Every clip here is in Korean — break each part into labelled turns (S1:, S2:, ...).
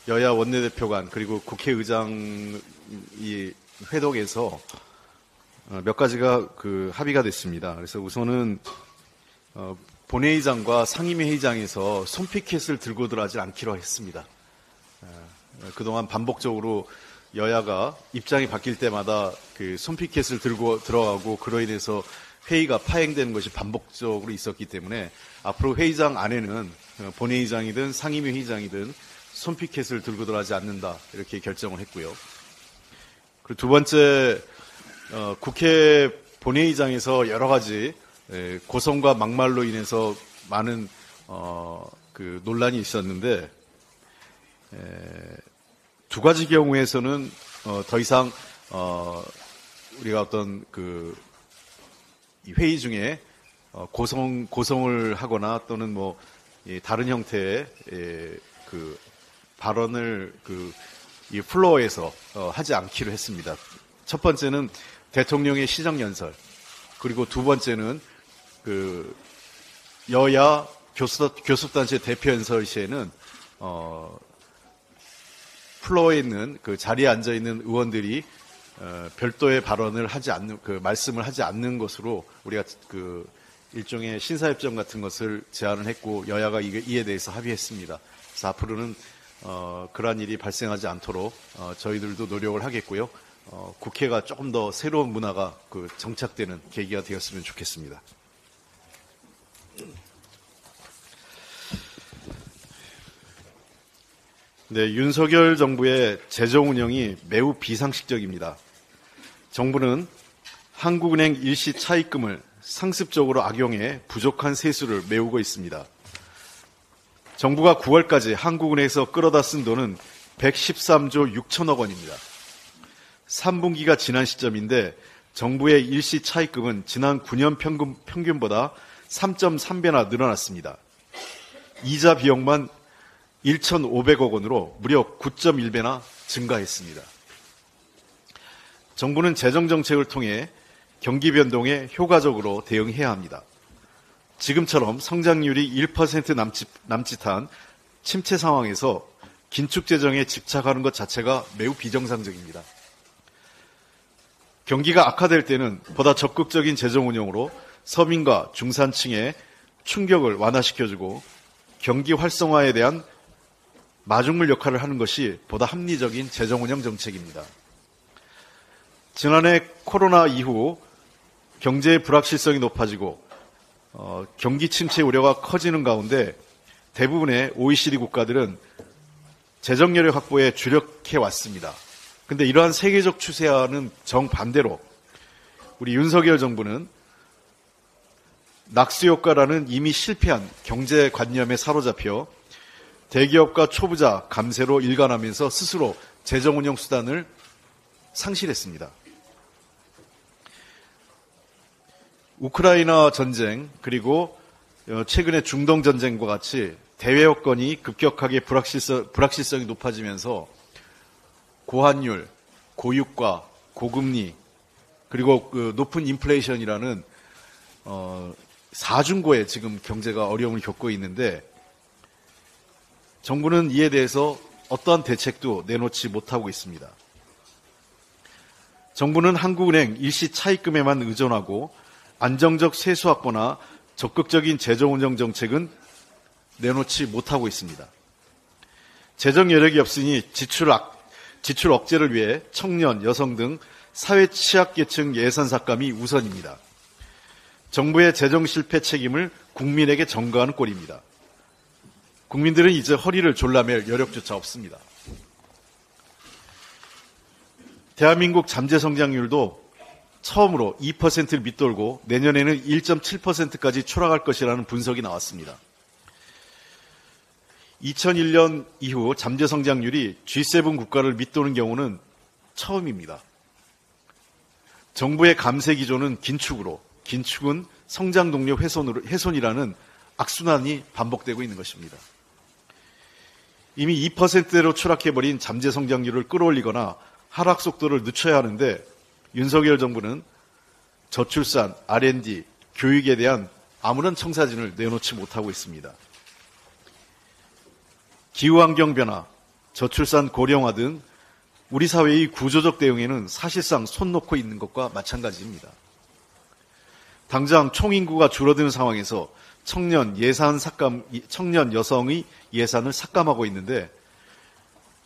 S1: 여야 원내대표 간 그리고 국회의장 이 회동에서 몇 가지가 합의가 됐습니다. 그래서 우선은 본회의장과 상임위회의장에서 손피켓을 들고 들어가지 않기로 했습니다. 그동안 반복적으로 여야가 입장이 바뀔 때마다 손피켓을 들고 들어가고 그로 인해서 회의가 파행되는 것이 반복적으로 있었기 때문에 앞으로 회의장 안에는 본회의장이든 상임위 회의장이든 손피켓을 들고 들어가지 않는다 이렇게 결정을 했고요. 그리고 두 번째, 국회 본회의장에서 여러 가지 고성과 막말로 인해서 많은 논란이 있었는데 두 가지 경우에서는 더 이상 우리가 어떤 이 회의 중에 고성을 하거나 또는 다른 형태의 발언을 이 플로어에서 하지 않기로 했습니다. 첫 번째는 대통령의 시정연설, 그리고 두 번째는 여야 교섭단체 대표연설 시에는 플로어에 있는 자리에 앉아 있는 의원들이 별도의 발언을 하지 않는 말씀을 하지 않는 것으로 우리가 일종의 신사협정 같은 것을 제안을 했고 여야가 이에 대해서 합의했습니다. 그래서 앞으로는 그러한 일이 발생하지 않도록 저희들도 노력을 하겠고요. 국회가 조금 더 새로운 문화가 정착되는 계기가 되었으면 좋겠습니다. 네, 윤석열 정부의 재정 운영이 매우 비상식적입니다. 정부는 한국은행 일시 차입금을 상습적으로 악용해 부족한 세수를 메우고 있습니다. 정부가 9월까지 한국은행에서 끌어다 쓴 돈은 113조 6천억 원입니다. 3분기가 지난 시점인데 정부의 일시 차입금은 지난 9년 평균보다 3.3배나 늘어났습니다. 이자 비용만 1,500억 원으로 무려 9.1배나 증가했습니다. 정부는 재정정책을 통해 경기 변동에 효과적으로 대응해야 합니다. 지금처럼 성장률이 1% 남짓한 침체 상황에서 긴축재정에 집착하는 것 자체가 매우 비정상적입니다. 경기가 악화될 때는 보다 적극적인 재정 운영으로 서민과 중산층의 충격을 완화시켜주고 경기 활성화에 대한 마중물 역할을 하는 것이 보다 합리적인 재정 운영 정책입니다. 지난해 코로나 이후 경제의 불확실성이 높아지고 경기 침체 우려가 커지는 가운데 대부분의 OECD 국가들은 재정 여력 확보에 주력해 왔습니다. 그런데 이러한 세계적 추세와는 정반대로 우리 윤석열 정부는 낙수효과라는 이미 실패한 경제관념에 사로잡혀 대기업과 초부자 감세로 일관하면서 스스로 재정운영 수단을 상실했습니다. 우크라이나 전쟁 그리고 최근의 중동 전쟁과 같이 대외 여건이 급격하게 불확실성이 높아지면서 고환율, 고유가, 고금리 그리고 높은 인플레이션이라는 사중고에 지금 경제가 어려움을 겪고 있는데 정부는 이에 대해서 어떠한 대책도 내놓지 못하고 있습니다. 정부는 한국은행 일시 차입금에만 의존하고 안정적 세수 확보나 적극적인 재정 운영 정책은 내놓지 못하고 있습니다. 재정 여력이 없으니 지출 억제를 위해 청년, 여성 등 사회 취약계층 예산 삭감이 우선입니다. 정부의 재정 실패 책임을 국민에게 전가하는 꼴입니다. 국민들은 이제 허리를 졸라맬 여력조차 없습니다. 대한민국 잠재 성장률도 처음으로 2%를 밑돌고 내년에는 1.7%까지 추락할 것이라는 분석이 나왔습니다. 2001년 이후 잠재 성장률이 G7 국가를 밑도는 경우는 처음입니다. 정부의 감세 기조는 긴축은 성장 동력 훼손이라는 악순환이 반복되고 있는 것입니다. 이미 2%대로 추락해버린 잠재 성장률을 끌어올리거나 하락 속도를 늦춰야 하는데 윤석열 정부는 저출산, R&D, 교육에 대한 아무런 청사진을 내놓지 못하고 있습니다. 기후환경 변화, 저출산 고령화 등 우리 사회의 구조적 대응에는 사실상 손 놓고 있는 것과 마찬가지입니다. 당장 총인구가 줄어드는 상황에서 청년 여성의 예산을 삭감하고 있는데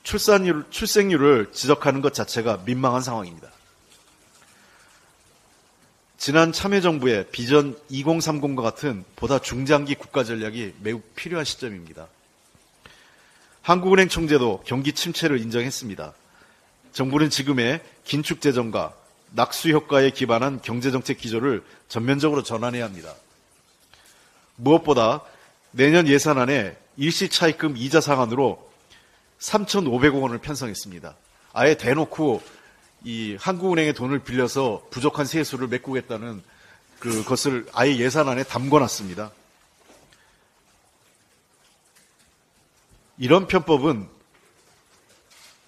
S1: 출생률을 지적하는 것 자체가 민망한 상황입니다. 지난 참여정부의 비전 2030과 같은 보다 중장기 국가 전략이 매우 필요한 시점입니다. 한국은행 총재도 경기 침체를 인정했습니다. 정부는 지금의 긴축 재정과 낙수 효과에 기반한 경제정책 기조를 전면적으로 전환해야 합니다. 무엇보다 내년 예산안에 일시차입금 이자 상한으로 3,500억 원을 편성했습니다. 아예 대놓고 이 한국은행의 돈을 빌려서 부족한 세수를 메꾸겠다는 그것을 아예 예산안에 담궈놨습니다. 이런 편법은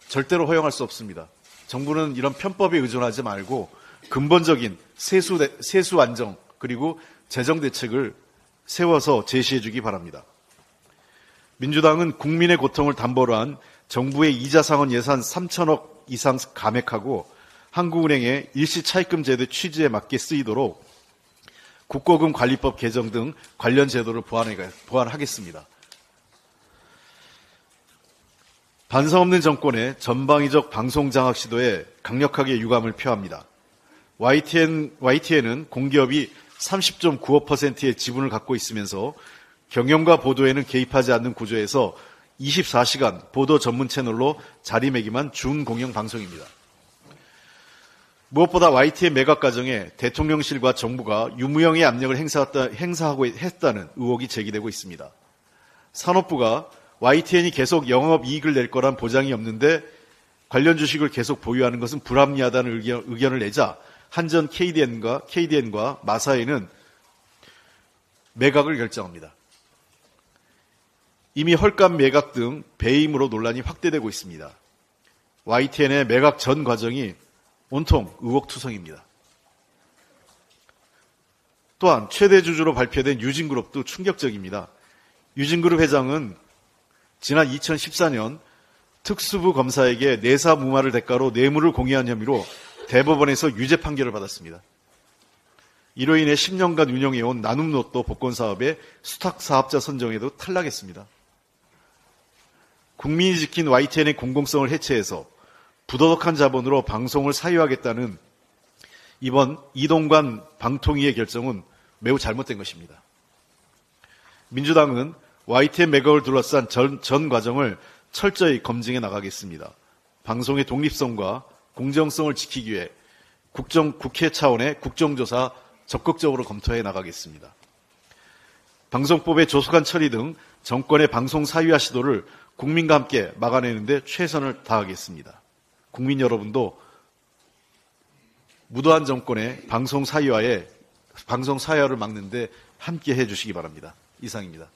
S1: 절대로 허용할 수 없습니다. 정부는 이런 편법에 의존하지 말고 근본적인 세수 안정 그리고 재정 대책을 세워서 제시해 주기 바랍니다. 민주당은 국민의 고통을 담보로 한 정부의 이자 상환 예산 3천억 이상 감액하고 한국은행의 일시차입금 제도 취지에 맞게 쓰이도록 국고금 관리법 개정 등 관련 제도를 보완하겠습니다. 반성 없는 정권의 전방위적 방송 장악 시도에 강력하게 유감을 표합니다. YTN은 공기업이 30.95%의 지분을 갖고 있으면서 경영과 보도에는 개입하지 않는 구조에서 24시간 보도 전문 채널로 자리매김한 준공영 방송입니다. 무엇보다 YTN 매각 과정에 대통령실과 정부가 유무형의 압력을 행사하고 했다는 의혹이 제기되고 있습니다. 산업부가 YTN이 계속 영업이익을 낼 거란 보장이 없는데 관련 주식을 계속 보유하는 것은 불합리하다는 의견을 내자 한전 KDN과 마사회는 매각을 결정합니다. 이미 헐값 매각 등 배임으로 논란이 확대되고 있습니다. YTN의 매각 전 과정이 온통 의혹투성입니다. 또한 최대 주주로 발표된 유진그룹도 충격적입니다. 유진그룹 회장은 지난 2014년 특수부 검사에게 내사 무마를 대가로 뇌물을 공유한 혐의로 대법원에서 유죄 판결을 받았습니다. 이로 인해 10년간 운영해온 나눔로또 복권 사업의 수탁 사업자 선정에도 탈락했습니다. 국민이 지킨 YTN의 공공성을 해체해서 부도덕한 자본으로 방송을 사유하겠다는 이번 이동관 방통위의 결정은 매우 잘못된 것입니다. 민주당은 YTN 매각을 둘러싼 전 과정을 철저히 검증해 나가겠습니다. 방송의 독립성과 공정성을 지키기 위해 국회 차원의 국정조사 적극적으로 검토해 나가겠습니다. 방송법의 조속한 처리 등 정권의 방송 사유화 시도를 국민과 함께 막아내는 데 최선을 다하겠습니다. 국민 여러분도 무도한 정권의 방송 사유화를 막는 데 함께 해 주시기 바랍니다. 이상입니다.